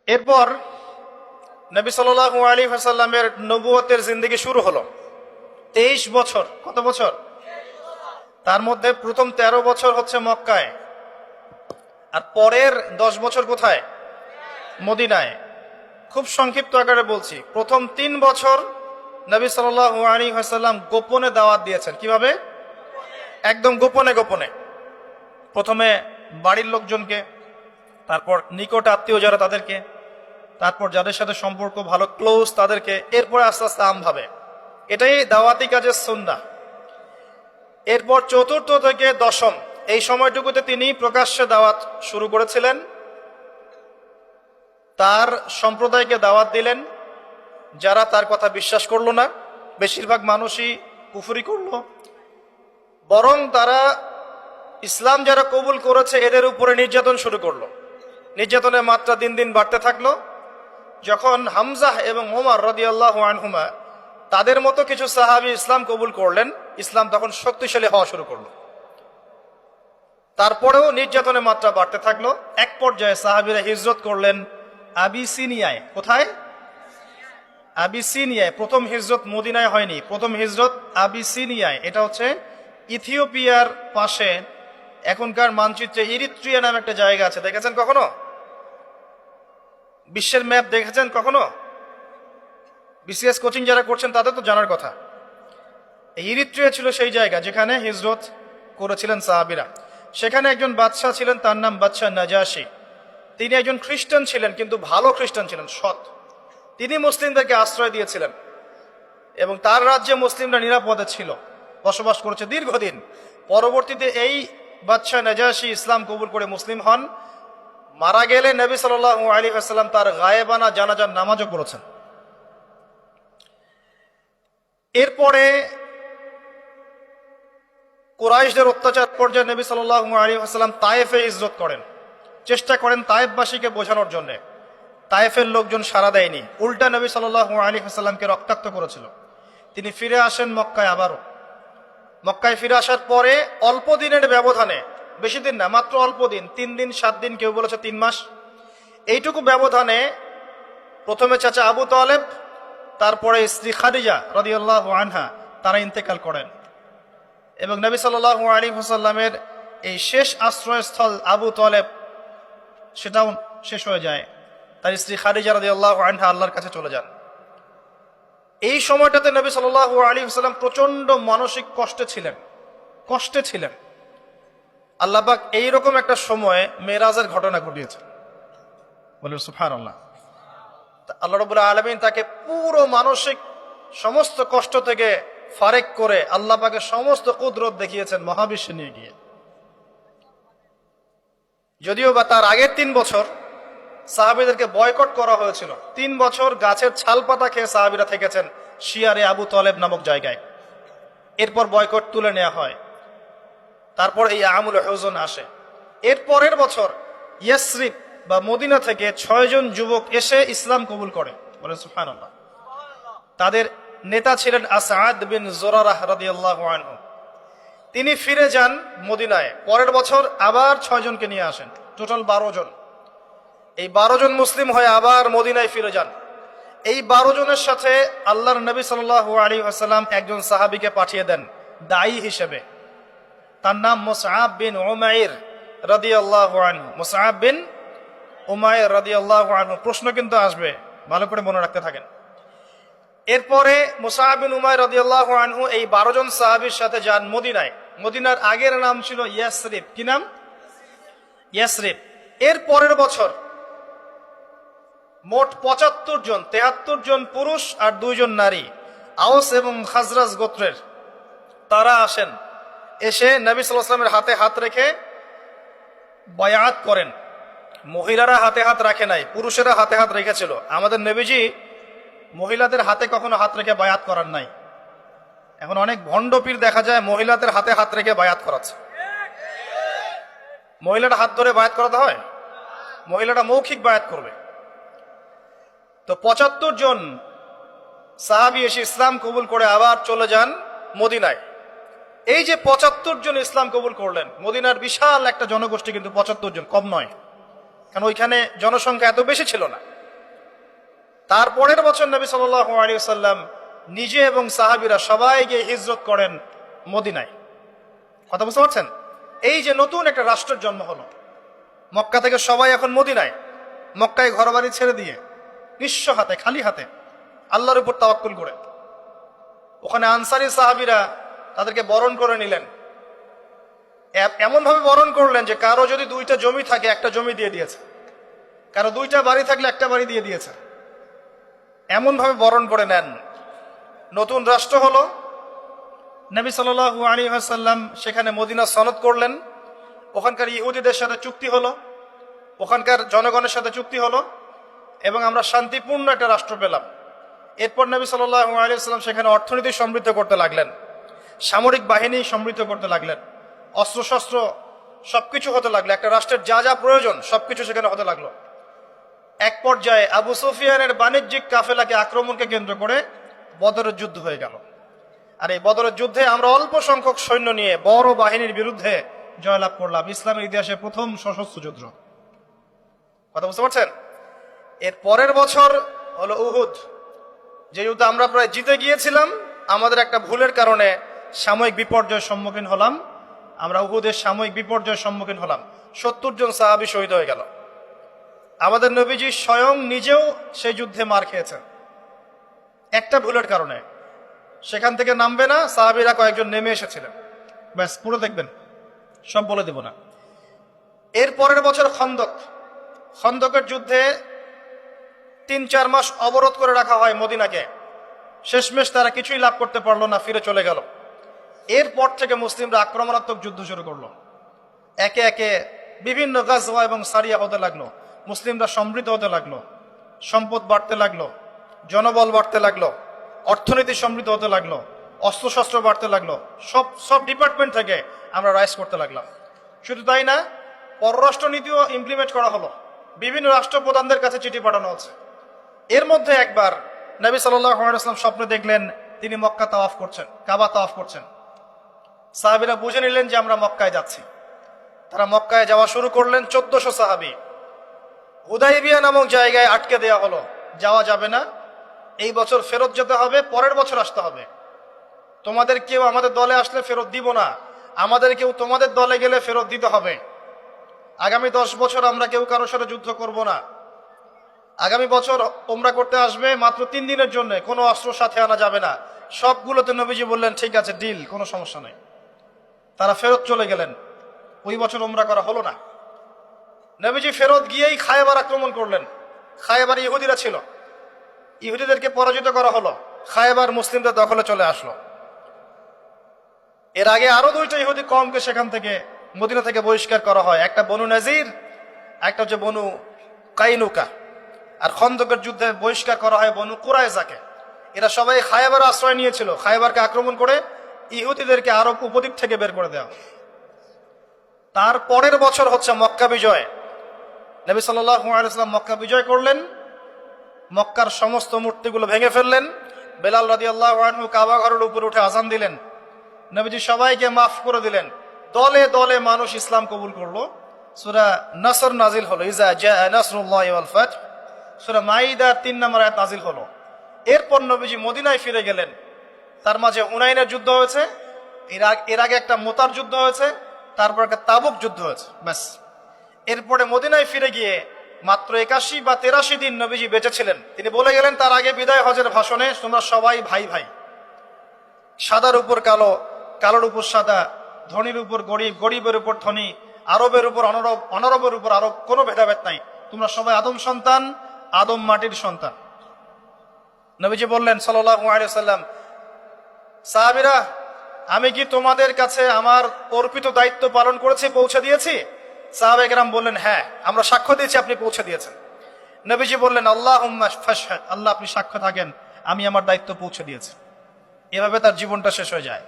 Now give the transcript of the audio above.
এরপর নবী সাল্লাল্লাহু আলাইহি ওয়াসাল্লামের নবুয়তের জিন্দেগি শুরু হলো। 23 বছর। কত বছর? তার মধ্যে প্রথম 13 বছর হচ্ছে মক্কায়, আর পরের 10 বছর কোথায়? মদিনায়। খুব সংক্ষিপ্ত আকারে বলছি, প্রথম 3 বছর নবী সাল্লাল্লাহু আলাইহি ওয়াসাল্লাম গোপনে দাওয়াত দিয়েছেন। কিভাবে? একদম গোপনে গোপনে। প্রথমে বাড়ির লোকজনকে, তারপর নিকট আত্মীয় যারা তাদেরকে, তারপর যাদের সাথে সম্পর্ক ভালো ক্লোজ তাদেরকে, এরপরে আস্তে আস্তে আমভাবে। এটাই দাওয়াতি কাজের সুন্নাহ। এরপর চতুর্থ থেকে দশম এই সময়টুকুতে তিনি প্রকাশ্যে দাওয়াত শুরু করেছিলেন। তার সম্প্রদায়কে দাওয়াত দিলেন, যারা তার কথা বিশ্বাস করলো না। বেশিরভাগ মানুষই কুফরি করলো, বরং তারা ইসলাম যারা কবুল করেছে এদের উপরে নির্যাতন শুরু করলো। নির্যাতনের মাত্রা দিন দিন বাড়তে থাকলো। যখন হামজাহ এবং ওমর রাদিয়াল্লাহু আনহুমা তাদের মতো কিছু সাহাবী ইসলাম কবুল করলেন, ইসলাম তখন শক্তিশালী হওয়া শুরু করলো। তারপরেও নির্যাতনের মাত্রা বাড়তে থাকলো। এক পর্যায়ে সাহাবীরা হিজরত করলেন আবিসিনিয়ায়। কোথায়? আবিসিনিয়ায়। প্রথম হিজরত মদিনায় হয়নি, প্রথম হিজরত আবিসিনিয়ায়। এটা হচ্ছে ইথিওপিয়ার পাশে, এখনকার মানচিত্রে ইরিত্রিয়া নামে একটা জায়গা আছে। দেখেছেন কখনো? বিশ্বের ম্যাপ দেখেছেন কখনো? বিসিএস কোচিং যারা করছেন তাদের তো জানার কথা। ইরিত্রিয়া ছিল সেই জায়গা যেখানে হিজরত করেছিলেন সাহাবীরা। সেখানে একজন বাদশাহ ছিলেন, তার নাম বাদশাহ নাজাশী। তিনি একজন খ্রিস্টান ছিলেন, কিন্তু ভালো খ্রিস্টান ছিলেন, সৎ। তিনি মুসলিমদেরকে আশ্রয় দিয়েছিলেন এবং তার রাজ্যে মুসলিমরা নিরাপদে ছিল, বসবাস করেছে দীর্ঘদিন। পরবর্তীতে এই বাদশাহ নাজাশী ইসলাম কবুল করে মুসলিম হন। মারা গেলে নবী সাল্লাল্লাহু আলাইহি ওয়াসাল্লাম তার গায়েবানা জানাজার নামাজও পড়েছেন। এরপরে কুরাইশদের অত্যাচার পর্যায়ে নবী সাল্লাল্লাহু আলাইহি ওয়াসাল্লাম তায়েফে হিজরত করেন, চেষ্টা করেন তায়েফবাসীকে বোঝানোর জন্য। তায়েফের লোকজন সাড়া দেয়নি, উল্টা নবী সাল্লাল্লাহু আলাইহি ওয়াসাল্লামকে রক্তাক্ত করেছিল। তিনি ফিরে আসেন মক্কায় আবারও। মক্কায় ফিরে আসার পরে অল্প দিনের ব্যবধানে, বেশি দিন না, মাত্র অল্প দিন, 3 দিন 7 দিন, কেউ বলেছে 3 মাস, এইটুকু ব্যবধানে প্রথমে চাচা আবু তালেব, তারপরে স্ত্রী খাদিজা রাদিয়াল্লাহু আনহা, তারা ইন্তেকাল করেন। এবং নবী সাল্লাল্লাহু আলাইহি ওয়াসাল্লামের এই শেষ আশ্রয়স্থল আবু তালেব, সেটাও শেষ হয়ে যায়। তার স্ত্রী খাদিজা রাদিয়াল্লাহু আনহা আল্লাহর কাছে চলে যান। এই সময়টাতে নবী সাল্লাল্লাহু আলাইহি ওয়াসাল্লাম প্রচন্ড মানসিক কষ্টে ছিলেন। আল্লাহ পাক এইরকম একটা সময়ে মেরাজের ঘটনা ঘটিয়েছে। বলেন সুবহানাল্লাহ। আল্লাহ রাব্বুল আলামিন তাকে পুরো মানসিক সমস্ত কষ্ট থেকে ফারেক করে আল্লাহ পাকের সমস্ত কুদরত দেখিয়েছেন মহাবিশ্বে নিয়ে গিয়ে। যদিও বা তার আগের 3 বছর সাহাবীদেরকে বয়কট করা হয়েছিল। 3 বছর গাছের ছাল পাতা খেয়ে সাহাবীরা থেকেছেন শিয়ারে আবু তালেব নামক জায়গায়। এরপর বয়কট তুলে নেওয়া হয়। তারপর এই আমুল হুজন আসে। এর পরের বছর ইয়াসরিব বা মদিনা থেকে 6 জন যুবক এসে ইসলাম কবুল করে। বলেন সুবহানাল্লাহ। তাদের নেতা ছিলেন আসাদ বিন জুরারাহ রাদিয়াল্লাহু আনহু। তিনি ফিরে যান মদিনায়। পরের বছর আবার 6 জনকে নিয়ে আসেন, টোটাল 12 জন। এই 12 জন মুসলিম হয়ে আবার মদিনায় ফিরে যান। এই 12 জনের সাথে আল্লাহর নবী সাল্লাল্লাহু আলাইহি ওয়াসাল্লাম একজন সাহাবীকে পাঠিয়ে দেন দায়ী হিসেবে। তার নাম মুসআব বিন উমাইর রাদিয়াল্লাহু আনহু। মুসআব বিন উমাইর রাদিয়াল্লাহু আনহু। প্রশ্ন কিন্তু আসবে, ভালো করে মনে রাখতে থাকেন। এরপরে মুসআব বিন উমাইর রাদিয়াল্লাহু আনহু এই 12 জন সাহাবীর সাথে যান মদিনায়। মদিনার আগের নাম ছিল ইয়াসরিব। কি নাম? ইয়াসরিব। এর পরের বছর মোট 75 জন, 73 জন পুরুষ আর 2 জন নারী, আওস এবং খাজরাজ গোত্রের, তারা আসেন। এসে নবী সাল্লাল্লাহু আলাইহি ওয়াসাল্লামের হাতে হাত রেখে বায়াত করেন। মহিলারা হাতে হাত রাখে নাই, পুরুষেরা হাতে হাত রেখেছিল। আমাদের নবীজি মহিলাদের হাতে কখনো হাত রেখে বায়াত করার নাই। এখন অনেক ভণ্ড পীর দেখা যায় মহিলাদের হাতে হাত রেখে বায়াত করাচ্ছে। মহিলাটা হাত ধরে বায়াত করাতে হয়? মহিলাটা মৌখিক বায়াত করবে। তো 75 জন সাহাবী এসে ইসলাম কবুল করে আবার চলে যান মদিনায়। এই যে 75 জন ইসলাম কবুল করলেন, মদিনার বিশাল একটা জনগোষ্ঠী, কিন্তু 75 জন কম নয়, কারণ ওইখানে জনসংখ্যা এত বেশি ছিল না। তারপরের বছর নবী সাল্লাল্লাহু আলাইহি ওয়াসাল্লাম নিজে এবং সাহাবীরা সবাই গিয়ে হিজরত করেন মদিনায়। কথা বুঝতে পারছেন? এই যে নতুন একটা রাষ্ট্রের জন্ম হলো, মক্কা থেকে সবাই এখন মদিনায়, মক্কায় ঘরবাড়ি ছেড়ে দিয়ে নিঃস্ব হাতে, খালি হাতে, আল্লাহর উপর তাওয়াক্কুল করে। ওখানে আনসারী সাহাবীরা তাদেরকে বরণ করে নিলেন, এমন ভাবে বরণ করলেন যে কারো যদি দুইটা জমি থাকে একটা জমি দিয়ে দিয়েছে, কারো দুইটা বাড়ি থাকলে একটা বাড়ি দিয়ে দিয়েছে, এমন ভাবে বরণ করে নেন। নতুন রাষ্ট্র হলো, নবী সাল্লাল্লাহু আলাইহি ওয়াসাল্লাম সেখানে মদিনা সনদ করলেন, ওখানকার ইহুদিদের সাথে চুক্তি হলো, ওখানকার জনগণের সাথে চুক্তি হলো, এবং আমরা শান্তিপূর্ণ একটা রাষ্ট্র পেলাম। এরপর নবী সাল্লাল্লাহু আলাইহি ওয়াসাল্লাম সেখানে অর্থনীতি সমৃদ্ধ করতে লাগলেন, সামরিক বাহিনী সমৃদ্ধ করতে লাগলেন, অস্ত্রশস্ত্র সবকিছু হতে লাগলো, একটা রাষ্ট্রের যা যা প্রয়োজন সবকিছু সেখানে হতে লাগলো। এক পর্যায়ে আবু সুফিয়ানের বাণিজ্যিক কাফেলাকে আক্রমণকে কেন্দ্র করে বদরের যুদ্ধ হয়ে গেল। আর এই বদরের যুদ্ধে আমরা অল্প সংখ্যক সৈন্য নিয়ে বড় বাহিনীর বিরুদ্ধে জয়লাভ করলাম, ইসলামের ইতিহাসে প্রথম সশস্ত্র যুদ্ধ। কথা বুঝতে পারছেন? এর পরের বছর হলো উহুদ, যে যুদ্ধে আমরা প্রায় জিতে গিয়েছিলাম, আমাদের একটা ভুলের কারণে সাময়িক বিপর্যয়ের সম্মুখীন হলাম। আমরা উহুদের সাময়িক বিপর্যয়ের সম্মুখীন হলাম, 70 জন সাহাবী শহীদ হয়ে গেল। আমাদের নবীজি স্বয়ং নিজেও সেই যুদ্ধে মার খেয়েছেন একটা ভুলের কারণে। সেখান থেকে নামবে না, সাহাবীরা কয়েকজন নেমে এসেছিলেন, ব্যাস পুরো দেখবেন, সব বলে দেব না। এর পরের বছর খন্দকের যুদ্ধে 3-4 মাস অবরোধ করে রাখা হয় মদিনাকে, শেষমেশ তারা কিছুই লাভ করতে পারলো না, ফিরে চলে গেল। এরপর থেকে মুসলিমরা আক্রমণাত্মক যুদ্ধ শুরু করলো, একে একে বিভিন্ন গাজওয়া এবং সারিয়া হতে লাগলো, মুসলিমরা সমৃদ্ধ হতে লাগলো, সম্পদ বাড়তে লাগলো, জনবল বাড়তে লাগলো, অর্থনীতি সমৃদ্ধ হতে লাগলো, অস্ত্রশস্ত্র বাড়তে লাগলো, সব ডিপার্টমেন্ট থেকে আমরা রাইজ করতে লাগলাম। শুধু তাই না, পররাষ্ট্র নীতিও ইমপ্লিমেন্ট করা হলো, বিভিন্ন রাষ্ট্রপ্রধানদের কাছে চিঠি পাঠানো হচ্ছে। এর মধ্যে একবার নবী সাল্লাল্লাহু আলাইহি ওয়াসাল্লাম স্বপ্নে দেখলেন তিনি মক্কা তাওয়াফ করছেন, কাবা তাওয়াফ করছেন। সাহাবীরা বুঝে নিলেন যে আমরা মক্কায় যাচ্ছি, তারা মক্কায় যাওয়া শুরু করলেন। 1400 সাহাবী হুদাইবিয়া নামক জায়গায় আটকে দেওয়া হলো, যাওয়া যাবে না, এই বছর ফেরত যেতে হবে, পরের বছর আসতে হবে, তোমাদের কেউ আমাদের দলে আসলে ফেরত দিব না, আমাদের কেউ তোমাদের দলে গেলে ফেরত দিতে হবে, আগামী 10 বছর আমরা কেউ কারোর সাথে যুদ্ধ করব না, আগামী বছর ওমরা করতে আসবে মাত্র 3 দিনের জন্য, কোনো অস্ত্র সাথে আনা যাবে না। সবগুলোতে নবীজি বললেন ঠিক আছে, ডিল, কোনো সমস্যা নেই। তারা ফেরত চলে গেলেন, ওই বছর ওমরা করা হলো না। নবীজি ফেরত গিয়েই খায়বার আক্রমণ করলেন। খায়বার ইহুদিরা ছিল, ইহুদিদেরকে পরাজিত করা হলো, খায়বার মুসলিমদের দখলে চলে আসলো। এর আগে আরো 2টা ইহুদি কওমকে সেখান থেকে, মদিনা থেকে বহিষ্কার করা হয়, একটা বনু নাজির, একটা হচ্ছে বনু কাইনুকা। আর খন্দকের যুদ্ধে বহিষ্কার করা হয় বনু কুরাইজাকে। এরা সবাই খায়বার আশ্রয় নিয়েছিল, খায়বারকে আক্রমণ করে ইহুদিদেরকে আরব উপদ্বীপ থেকে বের করে দেওয়া। তার পরের বছর হচ্ছে মক্কা বিজয়। নবী সাল্লাল্লাহু আলাইহি ওয়াসাল্লাম মক্কা বিজয় করলেন, মক্কার সমস্ত মূর্তিগুলো ভেঙে ফেললেন। বেলাল রাদিয়াল্লাহু আনহু কাবা ঘরের উপর উঠে আজান দিলেন, নবীজি সবাইকে মাফ করে দিলেন। দলে দলে মানুষ ইসলাম কবুল করলো। সূরা নাসর নাজিল হলো, ইজা জাআ নাসরুল্লাহি ওয়াল ফাth। সূরা মাইদা 3 নম্বর আয়াত নাজিল হলো। এরপর নবীজি মদিনায় ফিরে গেলেন। তার মাঝে হুনাইনের যুদ্ধ হয়েছে, এর আগে একটা মোতার যুদ্ধ হয়েছে, তারপর একটা তাবুক যুদ্ধ হয়েছে, ব্যাস। এরপরে মদিনায় ফিরে গিয়ে মাত্র 81 বা 83 দিন নবীজি বেঁচে ছিলেন। তিনি বলে গেলেন তার আগে বিদায় হজের ভাষণে, তোমরা সবাই ভাই ভাই, সাদার উপর কালো, কালোর উপর সাদা, ধনীর উপর গরিব, গরিবের উপর ধনী, আরবের উপর অনরব, অনরবের উপর আরব, কোনো ভেদাভেদ নাই, তোমরা সবাই আদম সন্তান, আদম মাটির সন্তান। নবীজি বললেন সাল্লাল্লাহু আলাইহি ওয়াসাল্লাম, সাহাবীরা আমি কি তোমাদের কাছে আমার অর্পিত দায়িত্ব পালন করেছি, পৌঁছে দিয়েছি? সাহাবায়ে কেরাম বললেন হ্যাঁ, আমরা সাক্ষ্য দিয়েছি আপনি পৌঁছে দিয়েছেন। নবীজি বললেন আল্লাহুম্মা ফাশহাদ, আল্লাহ আপনি সাক্ষ্য থাকেন আমি আমার দায়িত্ব পৌঁছে দিয়েছি। এভাবে তার জীবনটা শেষ হয়ে যায়।